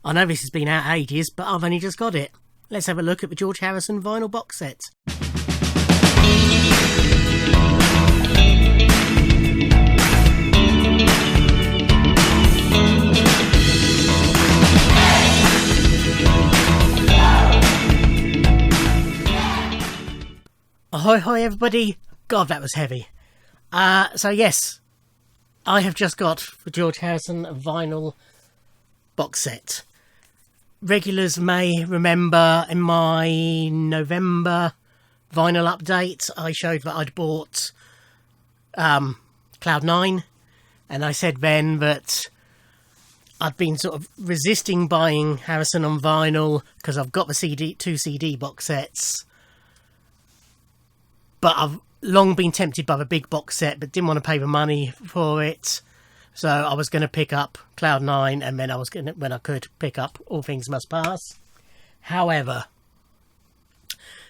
I know this has been out ages, but I've only just got it. Let's have a look at the George Harrison vinyl box set. Ahoy hoy everybody. God, that was heavy. So yes, I have just got the George Harrison vinyl box set. Regulars may remember in my November vinyl update I showed that I'd bought Cloud 9, and I said then that I'd been sort of resisting buying Harrison on vinyl because I've got the two CD box sets, but I've long been tempted by the big box set but didn't want to pay the money for it. So I was going to pick up Cloud 9, and then I was going to, when I could, pick up All Things Must Pass. However,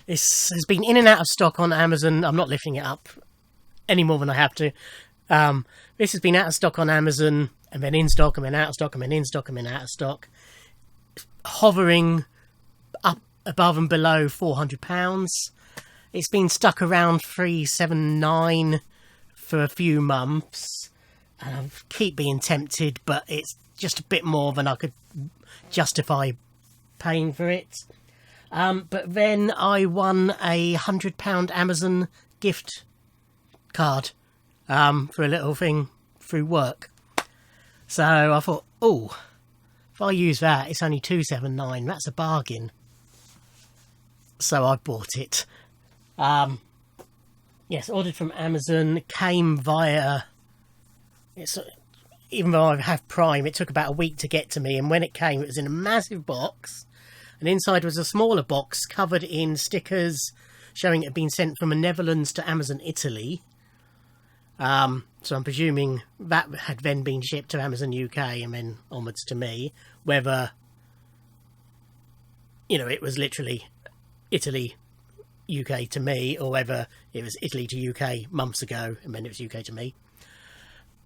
this has been in and out of stock on Amazon. I'm not lifting it up any more than I have to. This has been out of stock on Amazon, and then in stock, and then out of stock, and then in stock, and then out of stock. Hovering up above and below £400. It's been stuck around £379 for a few months. And I keep being tempted, but it's just a bit more than I could justify paying for it. But then I won a £100 Amazon gift card for a little thing through work. So I thought, oh, if I use that, it's only £279. That's a bargain. So I bought it. Yes, ordered from Amazon, came via... even though I have Prime, it took about a week to get to me, and when it came, it was in a massive box, and inside was a smaller box covered in stickers showing it had been sent from the Netherlands to Amazon Italy. So I'm presuming that had then been shipped to Amazon UK and then onwards to me, whether, you know, it was literally Italy UK to me, or whether it was Italy to UK months ago and then it was UK to me.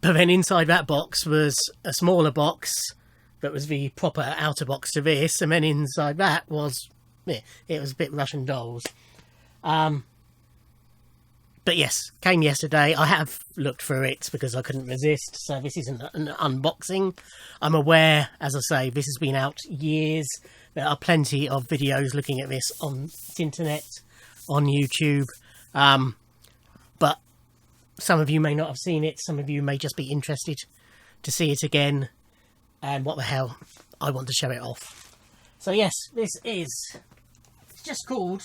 But then inside that box was a smaller box that was the proper outer box to this, and then inside that was, yeah, it was a bit Russian dolls. But yes, came yesterday. I have looked through it because I couldn't resist, so this isn't an unboxing. I'm aware, as I say, this has been out years. There are plenty of videos looking at this on the internet, on YouTube. But some of you may not have seen it, some of you may just be interested to see it again, and what the hell, I want to show it off. So yes, this is, it's just called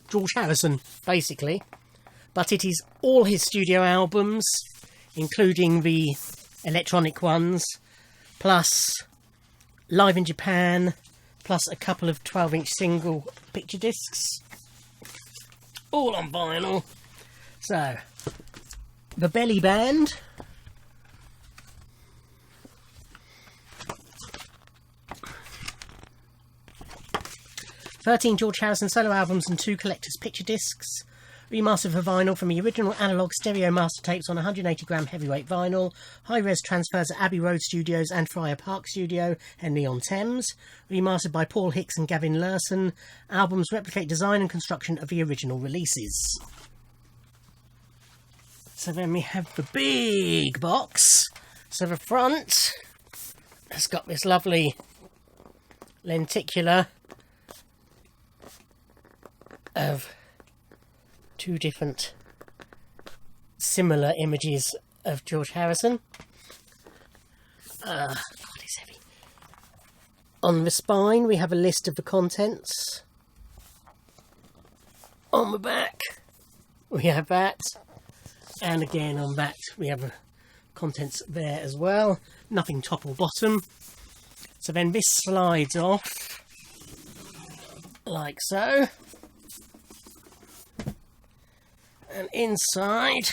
George Harrison, basically, but it is all his studio albums, including the electronic ones, plus Live in Japan, plus a couple of 12-inch single picture discs, all on vinyl. So, the belly band, "13 George Harrison solo albums and 2 collector's picture discs, remastered for vinyl from the original analogue stereo master tapes on 180-gram heavyweight vinyl, high-res transfers at Abbey Road Studios and Friar Park Studio, Henley-on-Thames, remastered by Paul Hicks and Gavin Lurson. Albums replicate design and construction of the original releases." So then we have the big box. So the front has got this lovely lenticular of 2 different similar images of George Harrison. God, it's heavy. On the spine we have a list of the contents. On the back we have that. And again on that we have the contents there as well. Nothing top or bottom. So then this slides off like so. And inside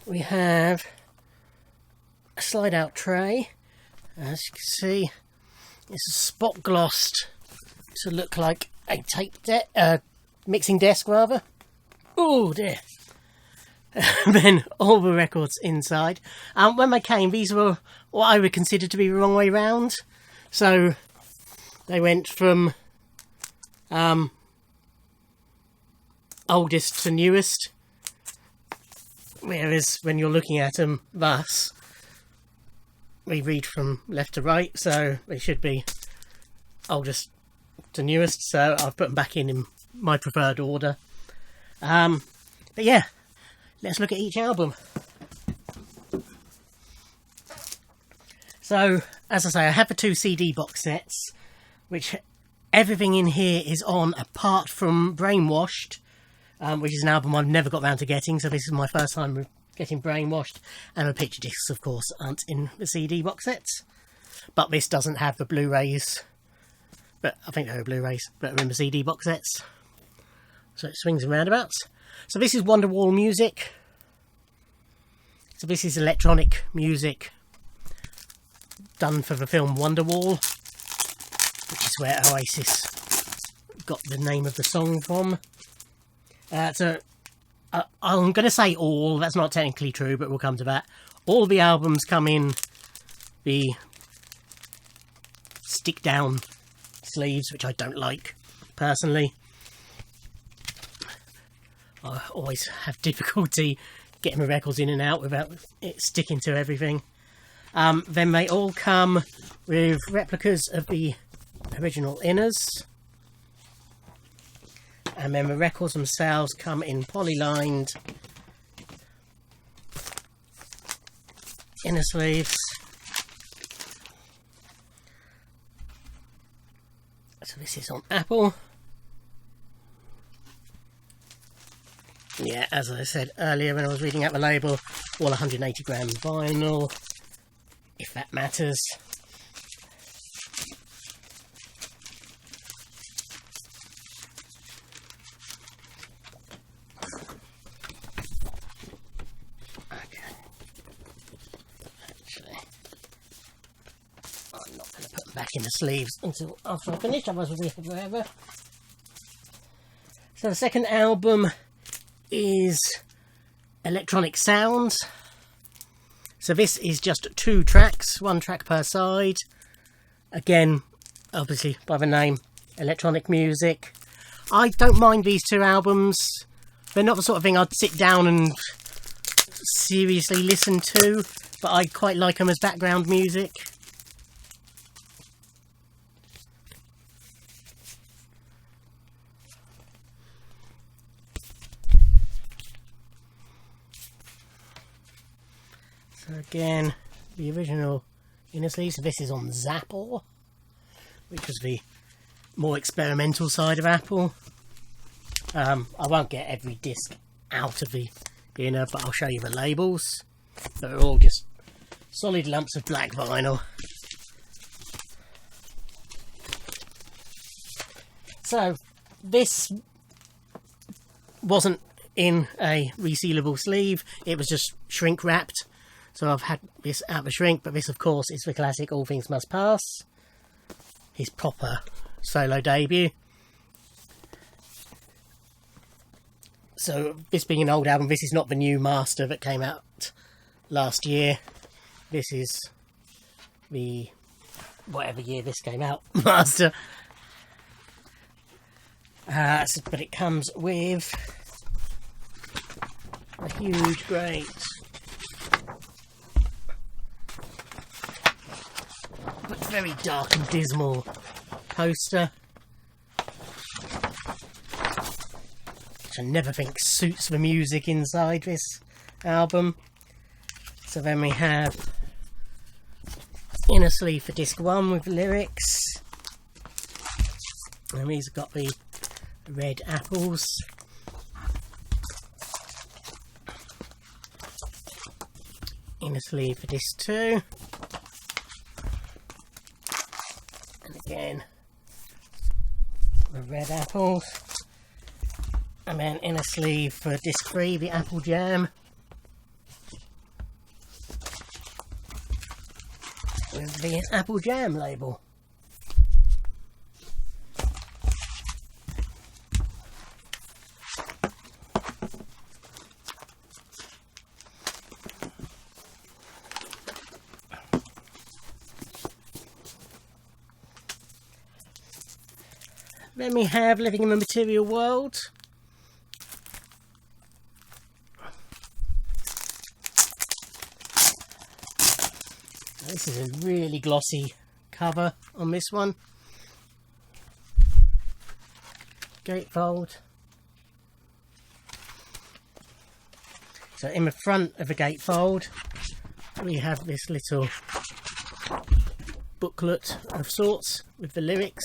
we have a slide out tray. As you can see, it's a spot glossed to look like a mixing desk rather. Oh dear. Then all the records inside. When they came, these were what I would consider to be the wrong way round. So they went from oldest to newest, whereas when you're looking at them thus, we read from left to right, so they should be oldest to newest, so I've put them back in my preferred order. But yeah, let's look at each album. So, as I say, I have the 2 CD box sets, which everything in here is on apart from Brainwashed, which is an album I've never got round to getting, so this is my first time getting Brainwashed, and the picture discs, of course, aren't in the CD box sets. But this doesn't have the Blu-rays, but I think they're Blu-rays, but they're in the CD box sets. So it swings and roundabouts. So this is Wonderwall music. So this is electronic music done for the film Wonderwall, which is where Oasis got the name of the song from. So I'm going to say all, that's not technically true, but we'll come to that. All the albums come in the stick down sleeves, which I don't like personally. I always have difficulty getting my records in and out without it sticking to everything. Then they all come with replicas of the original inners, and then the records themselves come in polylined inner sleeves. So this is on Apple. Yeah, as I said earlier when I was reading out the label, all 180 gram vinyl, if that matters. I'm not going to put them back in the sleeves until after I finish, otherwise we'll be here forever. So the second album is Electronic Sounds. So this is just 2 tracks, 1 track per side. Again, obviously by the name, electronic music. I don't mind these 2 albums. They're not the sort of thing I'd sit down and seriously listen to, but I quite like them as background music. So again, the original inner sleeve. So this is on Zapple, which was the more experimental side of Apple. I won't get every disc out of the inner, but I'll show you the labels. They're all just solid lumps of black vinyl. So this wasn't in a resealable sleeve, it was just shrink wrapped. So I've had this out of the shrink, but this of course is the classic All Things Must Pass, his proper solo debut. So this being an old album, this is not the new master that came out last year. This is the, whatever year this came out, master. But it comes with a huge, great but very dark and dismal poster, which I never think suits the music inside this album. So then we have inner sleeve for disc 1 with lyrics, and these have got the red apples. Inner sleeve for disc 2. And again, the red apples. And then inner sleeve for disc 3, the apple jam. With the apple jam label. Then we have Living in the Material World. This is a really glossy cover on this one. Gatefold. So in the front of the gatefold we have this little booklet of sorts with the lyrics.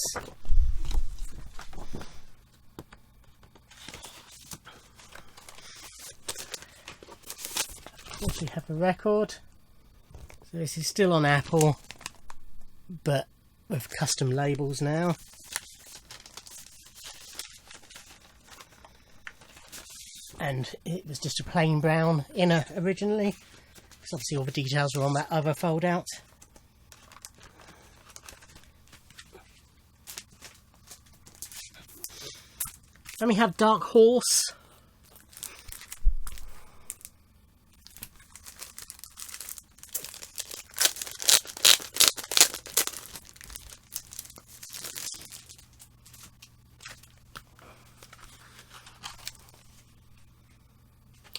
Of course we have the record. So this is still on Apple, but with custom labels now. And it was just a plain brown inner originally, because obviously all the details are on that other fold out. Then we have Dark Horse.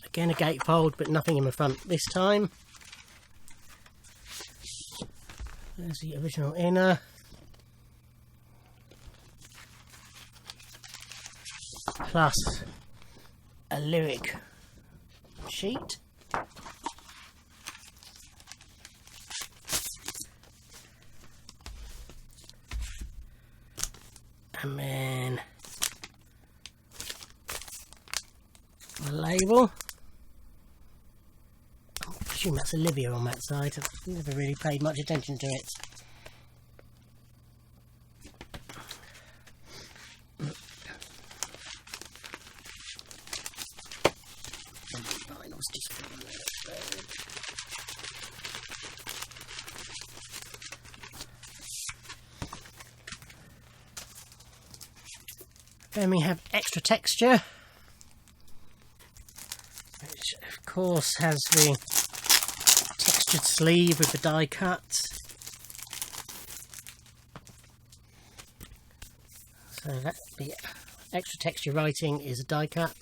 Again a gatefold, but nothing in the front this time. There's the original inner. Plus a lyric sheet. And then a label. I presume that's Olivia on that side. I've never really paid much attention to it. Then we have Extra Texture, which of course has the textured sleeve with the die cut. So that the Extra Texture writing is a die cut.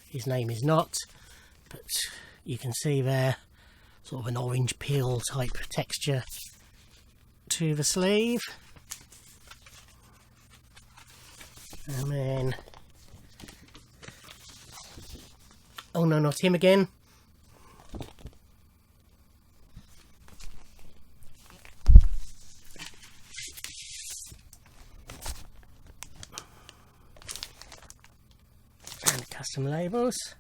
His name is not, but you can see there sort of an orange peel type texture to the sleeve. And then, oh no, not him again. And custom labels.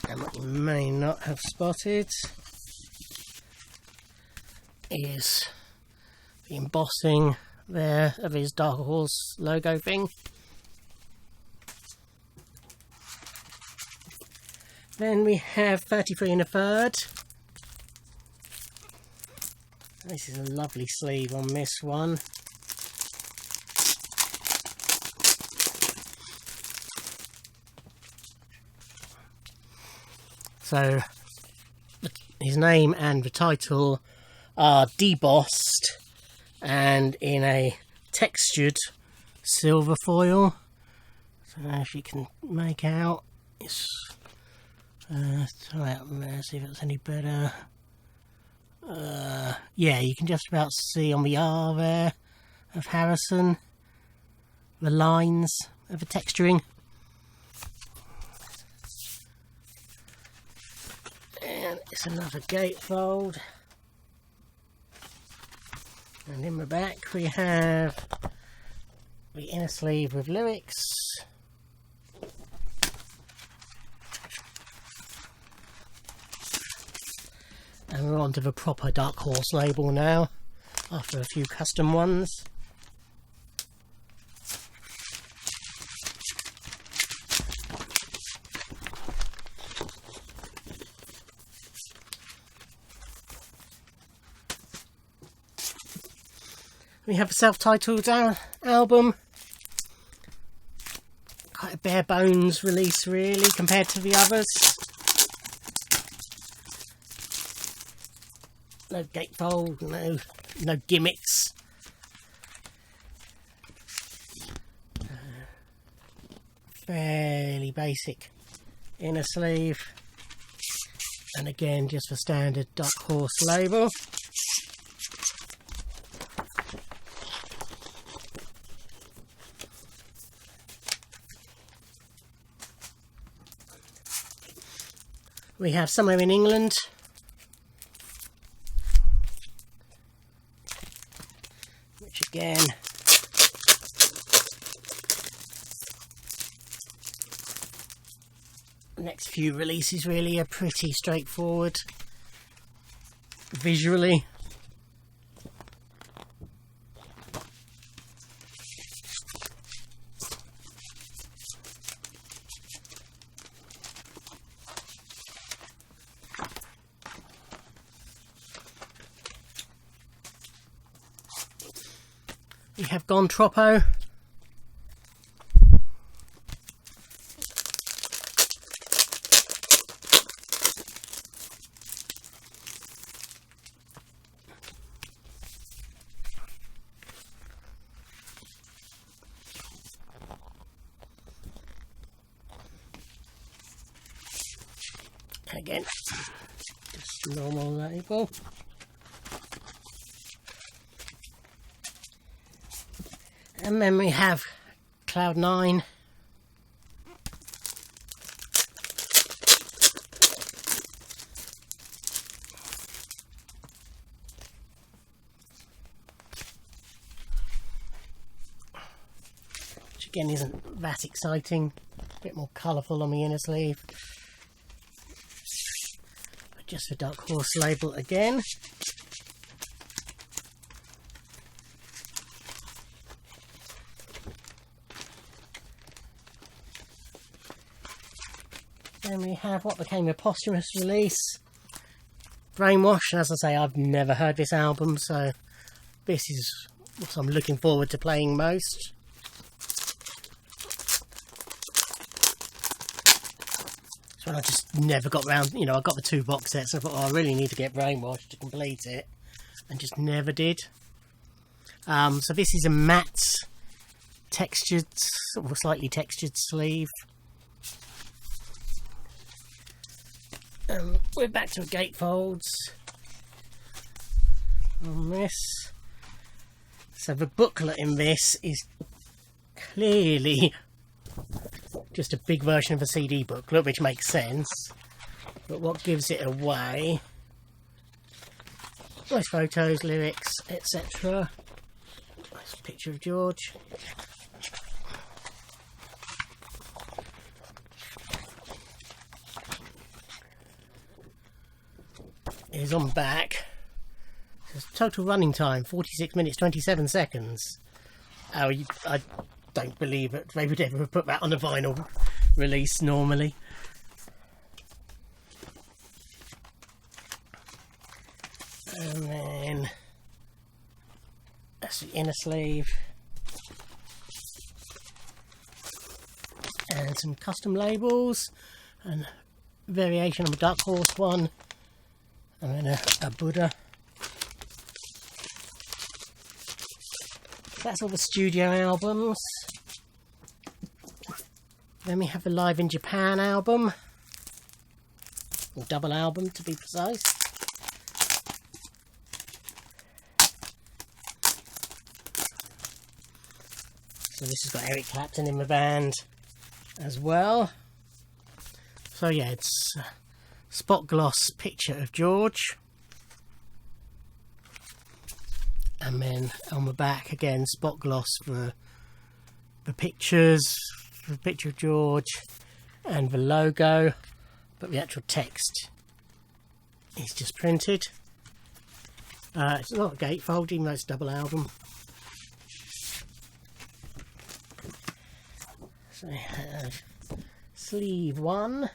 And what you may not have spotted is the embossing there of his Dark Horse logo thing. Then we have 33 1/3. This is a lovely sleeve on this one. So his name and the title are debossed and in a textured silver foil. So as you can make out, it's throw out there, see if it's any better. Yeah, you can just about see on the R there of Harrison the lines of the texturing. And it's another gatefold. And in the back we have the inner sleeve with lyrics. And we're on to the proper Dark Horse label now, after a few custom ones. We have a self-titled album. Quite a bare bones release really compared to the others. No gatefold, no gimmicks. fairly basic inner sleeve, and again just for standard Dark Horse label. We have Somewhere in England, which again the next few releases really are pretty straightforward visually. We have Gone Troppo. Again, just normal label. And then we have Cloud 9. Which again isn't that exciting, a bit more colourful on the inner sleeve. But just for Dark Horse label again. Then we have what became a posthumous release, Brainwashed. As I say, I've never heard this album, so this is what I'm looking forward to playing most. So I just never got round, you know, I got the 2 box sets, so I thought, oh, I really need to get Brainwashed to complete it, and just never did. So this is a matte textured, or slightly textured sleeve. We're back to gatefolds on this. So the booklet in this is clearly just a big version of a CD booklet, which makes sense. But what gives it away? Nice photos, lyrics, etc. Nice picture of George. Is on back. Says total running time 46 minutes 27 seconds. Oh, I don't believe it. They would ever have put that on a vinyl release normally. And then that's the inner sleeve. And some custom labels and variation on the Dark Horse one. And then a Buddha. That's all the studio albums. Then we have the Live in Japan album. Or double album to be precise. So this has got Eric Clapton in the band as well. So yeah, it's spot gloss picture of George, and then on the back again spot gloss for the pictures, for the picture of George and the logo, but the actual text is just printed. It's not a gatefold, even though it's a double album. So I have sleeve 1.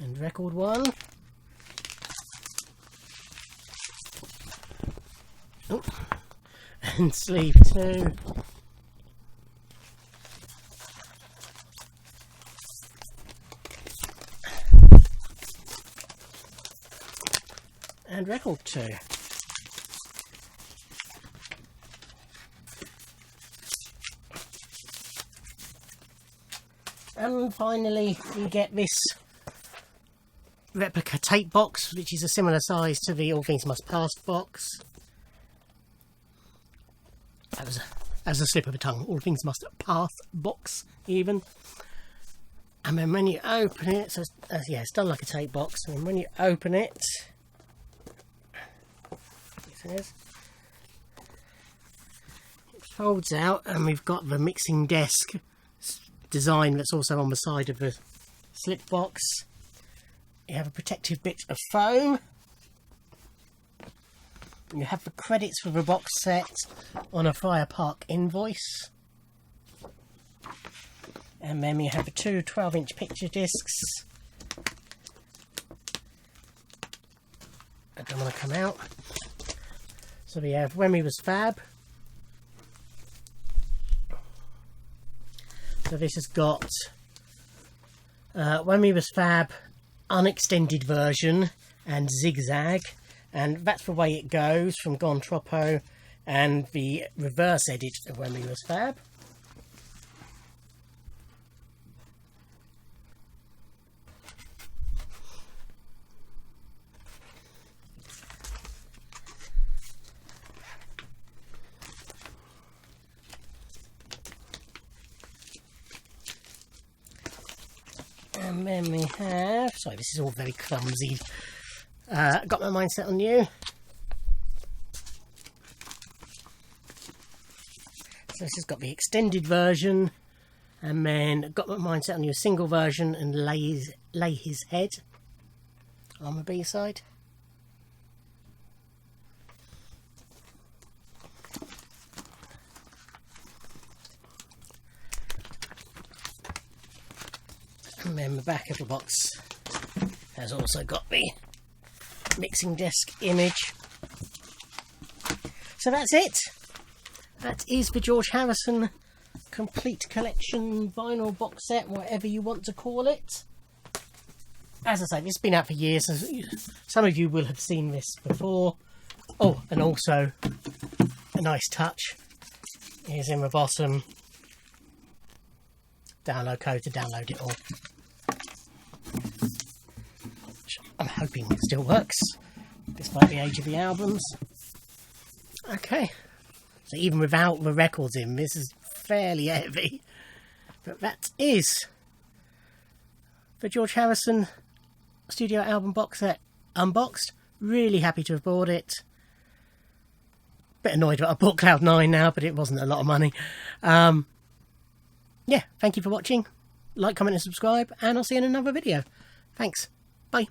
And record 1. Oh. And sleeve 2. And record 2. And finally we get this Replica Tape Box, which is a similar size to the All Things Must Pass box. That was a slip of a tongue. All Things Must Pass box, even. And then when you open it, so yeah, it's done like a tape box. And when you open it, it folds out, and we've got the mixing desk design that's also on the side of the slip box. You have a protective bit of foam. You have the credits for the box set on a Friar Park invoice. And then you have the two 12-inch picture discs. I don't want to come out. So we have When We Was Fab. So this has got When We Was Fab unextended version and zigzag, and that's the way it goes from Gone Troppo, and the reverse edit of When We Was Fab. And then we have, sorry, this is all very clumsy. Got My Mind Set on You. So this has got the extended version, and then Got My Mind Set on You single version, and Lay His Head on the B side. And then the back of the box has also got the mixing desk image. So that's it. That is the George Harrison complete collection vinyl box set, whatever you want to call it. As I say, this has been out for years. Some of you will have seen this before. Oh, and also a nice touch is in the bottom. Download code to download it all. I'm hoping it still works, despite the age of the albums. Okay, so even without the records in, this is fairly heavy. But that is the George Harrison studio album box set unboxed. Really happy to have bought it. Bit annoyed that I bought Cloud 9 now, but it wasn't a lot of money. Yeah, thank you for watching. Like, comment and subscribe, and I'll see you in another video. Thanks. Bye.